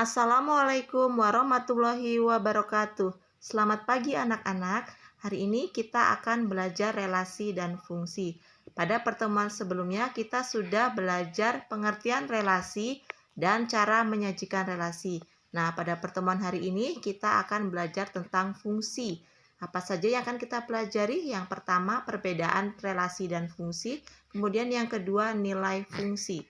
Assalamualaikum warahmatullahi wabarakatuh. Selamat pagi anak-anak. Hari ini kita akan belajar relasi dan fungsi. Pada pertemuan sebelumnya kita sudah belajar pengertian relasi dan cara menyajikan relasi. Nah, pada pertemuan hari ini kita akan belajar tentang fungsi. Apa saja yang akan kita pelajari? Yang pertama, perbedaan relasi dan fungsi. Kemudian yang kedua, nilai fungsi.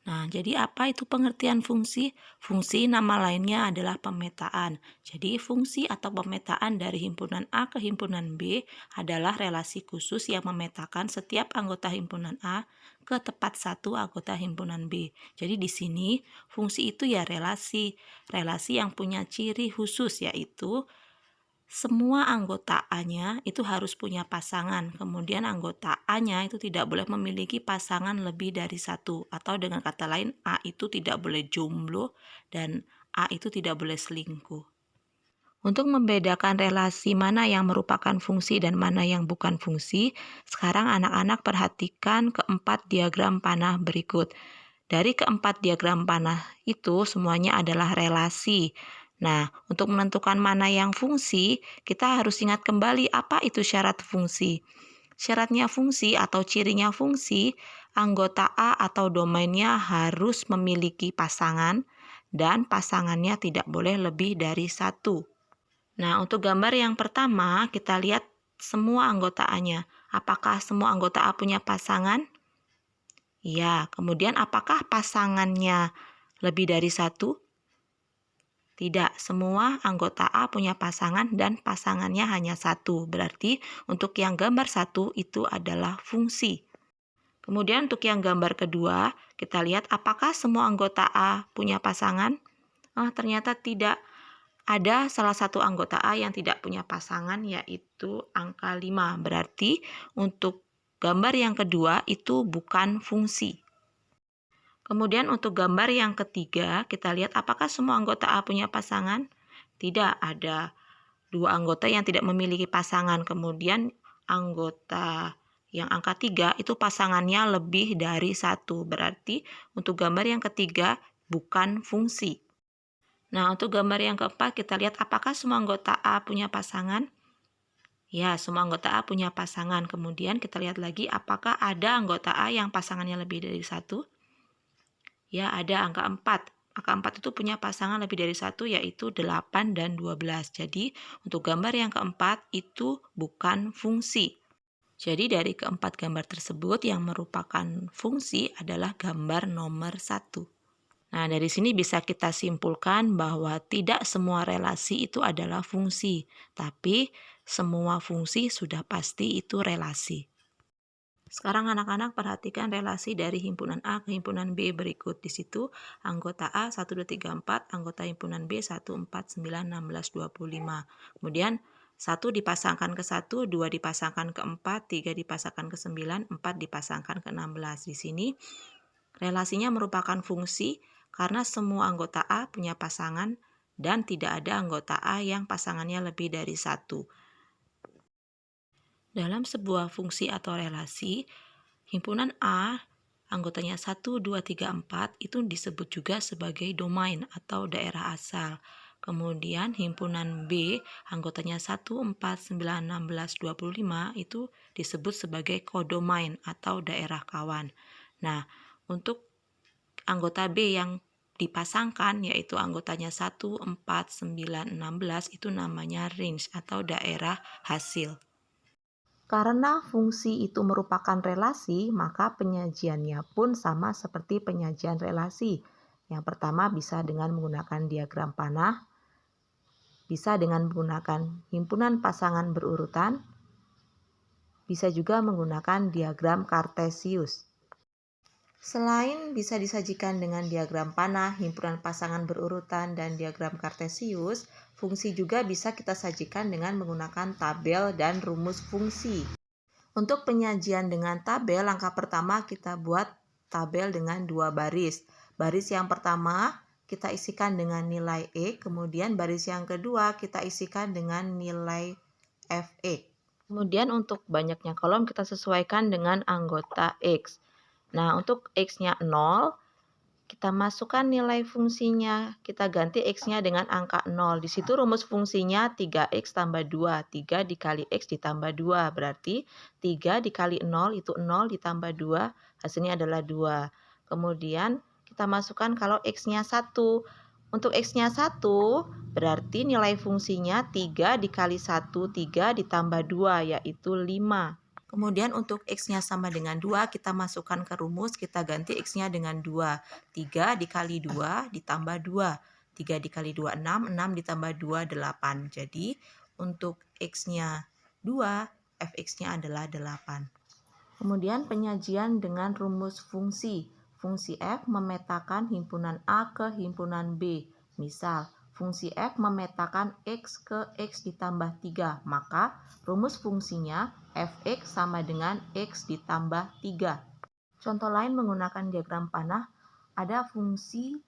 Nah, jadi apa itu pengertian fungsi? Fungsi nama lainnya adalah pemetaan. Jadi, fungsi atau pemetaan dari himpunan A ke himpunan B adalah relasi khusus yang memetakan setiap anggota himpunan A ke tepat satu anggota himpunan B. Jadi, di sini fungsi itu ya relasi yang punya ciri khusus, yaitu semua anggota A-nya itu harus punya pasangan, kemudian anggota A-nya itu tidak boleh memiliki pasangan lebih dari satu, atau dengan kata lain A itu tidak boleh jomblo dan A itu tidak boleh selingkuh. Untuk membedakan relasi mana yang merupakan fungsi dan mana yang bukan fungsi, sekarang anak-anak perhatikan keempat diagram panah berikut. Dari keempat diagram panah itu semuanya adalah relasi. Nah, untuk menentukan mana yang fungsi, kita harus ingat kembali apa itu syarat fungsi. Syaratnya fungsi atau cirinya fungsi, anggota A atau domainnya harus memiliki pasangan dan pasangannya tidak boleh lebih dari satu. Nah, untuk gambar yang pertama, kita lihat semua anggota A-nya. Apakah semua anggota A punya pasangan? Ya, kemudian apakah pasangannya lebih dari satu? Tidak, semua anggota A punya pasangan dan pasangannya hanya satu. Berarti untuk yang gambar satu itu adalah fungsi. Kemudian untuk yang gambar kedua, kita lihat apakah semua anggota A punya pasangan? Ternyata tidak. Ada salah satu anggota A yang tidak punya pasangan, yaitu angka 5. Berarti untuk gambar yang kedua itu bukan fungsi. Kemudian untuk gambar yang ketiga, kita lihat apakah semua anggota A punya pasangan? Tidak, ada 2 anggota yang tidak memiliki pasangan. Kemudian anggota yang angka 3 itu pasangannya lebih dari 1. Berarti untuk gambar yang ketiga bukan fungsi. Nah, untuk gambar yang keempat kita lihat apakah semua anggota A punya pasangan? Ya, semua anggota A punya pasangan. Kemudian kita lihat lagi apakah ada anggota A yang pasangannya lebih dari 1? Ya, ada angka 4. Angka 4 itu punya pasangan lebih dari 1, yaitu 8 dan 12. Jadi, untuk gambar yang keempat itu bukan fungsi. Jadi, dari keempat gambar tersebut yang merupakan fungsi adalah gambar nomor 1. Nah, dari sini bisa kita simpulkan bahwa tidak semua relasi itu adalah fungsi, tapi semua fungsi sudah pasti itu relasi. Sekarang anak-anak perhatikan relasi dari himpunan A ke himpunan B berikut. Di situ anggota A 1, 2, 3, 4, anggota himpunan B 1, 4, 9, 16, 25. Kemudian 1 dipasangkan ke 1, 2 dipasangkan ke 4, 3 dipasangkan ke 9, 4 dipasangkan ke 16. Di sini relasinya merupakan fungsi karena semua anggota A punya pasangan dan tidak ada anggota A yang pasangannya lebih dari 1. Dalam sebuah fungsi atau relasi, himpunan A anggotanya 1, 2, 3, 4 itu disebut juga sebagai domain atau daerah asal. Kemudian himpunan B anggotanya 1, 4, 9, 16, 25 itu disebut sebagai kodomain atau daerah kawan. Nah, untuk anggota B yang dipasangkan yaitu anggotanya 1, 4, 9, 16 itu namanya range atau daerah hasil. Karena fungsi itu merupakan relasi, maka penyajiannya pun sama seperti penyajian relasi. Yang pertama bisa dengan menggunakan diagram panah, bisa dengan menggunakan himpunan pasangan berurutan, bisa juga menggunakan diagram kartesius. Selain bisa disajikan dengan diagram panah, himpunan pasangan berurutan, dan diagram kartesius, fungsi juga bisa kita sajikan dengan menggunakan tabel dan rumus fungsi. Untuk penyajian dengan tabel, langkah pertama kita buat tabel dengan 2 baris. Baris yang pertama kita isikan dengan nilai E, kemudian baris yang kedua kita isikan dengan nilai FE. Kemudian untuk banyaknya kolom kita sesuaikan dengan anggota X. Nah, untuk X-nya 0, Kita masukkan nilai fungsinya, kita ganti X-nya dengan angka 0. Di situ rumus fungsinya 3X tambah 2. 3 dikali X ditambah 2. Berarti 3 dikali 0 itu 0 ditambah 2, hasilnya adalah 2. Kemudian kita masukkan kalau X-nya 1. Untuk X-nya 1, berarti nilai fungsinya 3 dikali 1, 3 ditambah 2, yaitu 5. Kemudian untuk X-nya sama dengan 2, kita masukkan ke rumus, kita ganti X-nya dengan 2. 3 dikali 2 ditambah 2. 3 dikali 2, 6. 6 ditambah 2, 8. Jadi untuk X-nya 2, Fx-nya adalah 8. Kemudian penyajian dengan rumus fungsi. Fungsi f memetakan himpunan A ke himpunan B. Misal, fungsi f memetakan X ke X ditambah 3. Maka rumus fungsinya Fx sama dengan X ditambah 3. Contoh lain menggunakan diagram panah, ada fungsi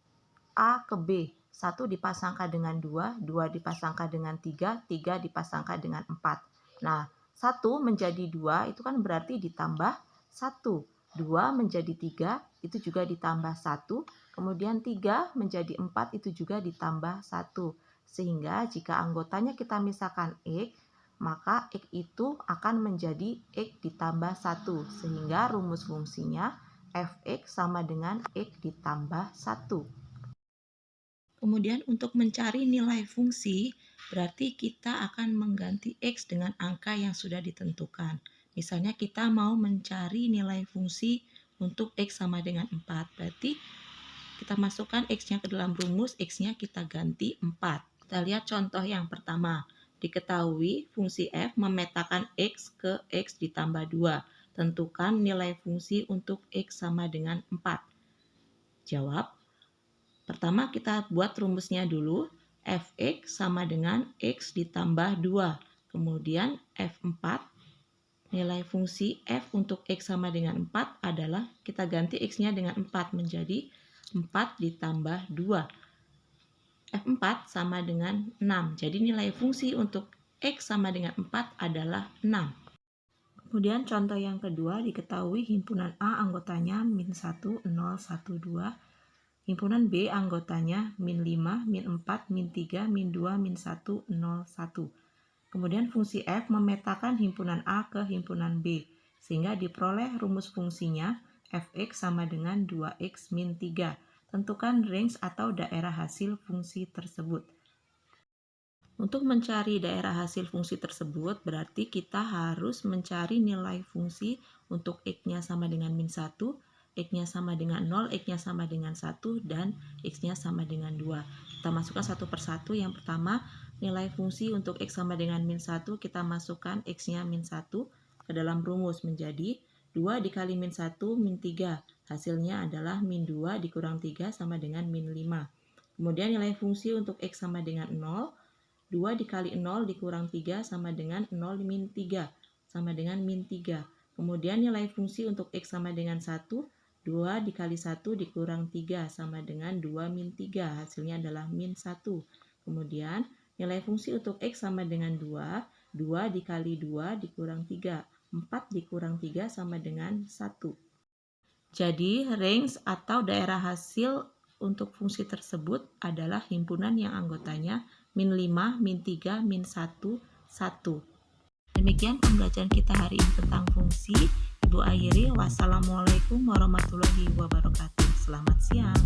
A ke B. 1 dipasangkan dengan 2, 2 dipasangkan dengan 3, 3 dipasangkan dengan 4. Nah, 1 menjadi 2 itu kan berarti ditambah 1. 2 menjadi 3 itu juga ditambah 1. Kemudian 3 menjadi 4 itu juga ditambah 1. Sehingga jika anggotanya kita misalkan X, maka X itu akan menjadi X ditambah 1. Sehingga rumus fungsinya Fx sama dengan X ditambah 1. Kemudian untuk mencari nilai fungsi, berarti kita akan mengganti X dengan angka yang sudah ditentukan. Misalnya kita mau mencari nilai fungsi untuk X sama dengan 4. Berarti kita masukkan X-nya ke dalam rumus, X-nya kita ganti 4. Kita lihat contoh yang pertama. Diketahui fungsi f memetakan X ke X ditambah 2. Tentukan nilai fungsi untuk X sama dengan 4. Jawab. Pertama kita buat rumusnya dulu. Fx sama dengan X ditambah 2. Kemudian F4. Nilai fungsi f untuk X sama dengan 4 adalah kita ganti X-nya dengan 4 menjadi 4 ditambah 2. F4 sama dengan 6. Jadi nilai fungsi untuk X sama dengan 4 adalah 6. Kemudian contoh yang kedua, diketahui himpunan A anggotanya min 1, 0, 1, 2. Himpunan B anggotanya min 5, min 4, min 3, min 2, min 1, 0, 1. Kemudian fungsi F memetakan himpunan A ke himpunan B. Sehingga diperoleh rumus fungsinya Fx sama dengan 2x min 3. Tentukan range atau daerah hasil fungsi tersebut. Untuk mencari daerah hasil fungsi tersebut, berarti kita harus mencari nilai fungsi untuk X-nya sama dengan min 1, X-nya sama dengan 0, X-nya sama dengan 1, dan X-nya sama dengan 2. Kita masukkan satu persatu. Yang pertama, nilai fungsi untuk X sama dengan min 1, kita masukkan X-nya min 1 ke dalam rumus menjadi 2 dikali min 1, min 3. Hasilnya adalah min 2 dikurang 3 sama dengan min 5. Kemudian nilai fungsi untuk X sama dengan 0. 2 dikali 0 dikurang 3 sama dengan 0 min 3. Sama dengan min 3. Kemudian nilai fungsi untuk X sama dengan 1. 2 dikali 1 dikurang 3 sama dengan 2 min 3. Hasilnya adalah min 1. Kemudian nilai fungsi untuk X sama dengan 2. 2 dikali 2 dikurang 3. 4 dikurang 3 sama dengan 1. Jadi, range atau daerah hasil untuk fungsi tersebut adalah himpunan yang anggotanya min 5, min 3, min 1, 1. Demikian pembelajaran kita hari ini tentang fungsi. Ibu akhiri, wassalamualaikum warahmatullahi wabarakatuh. Selamat siang.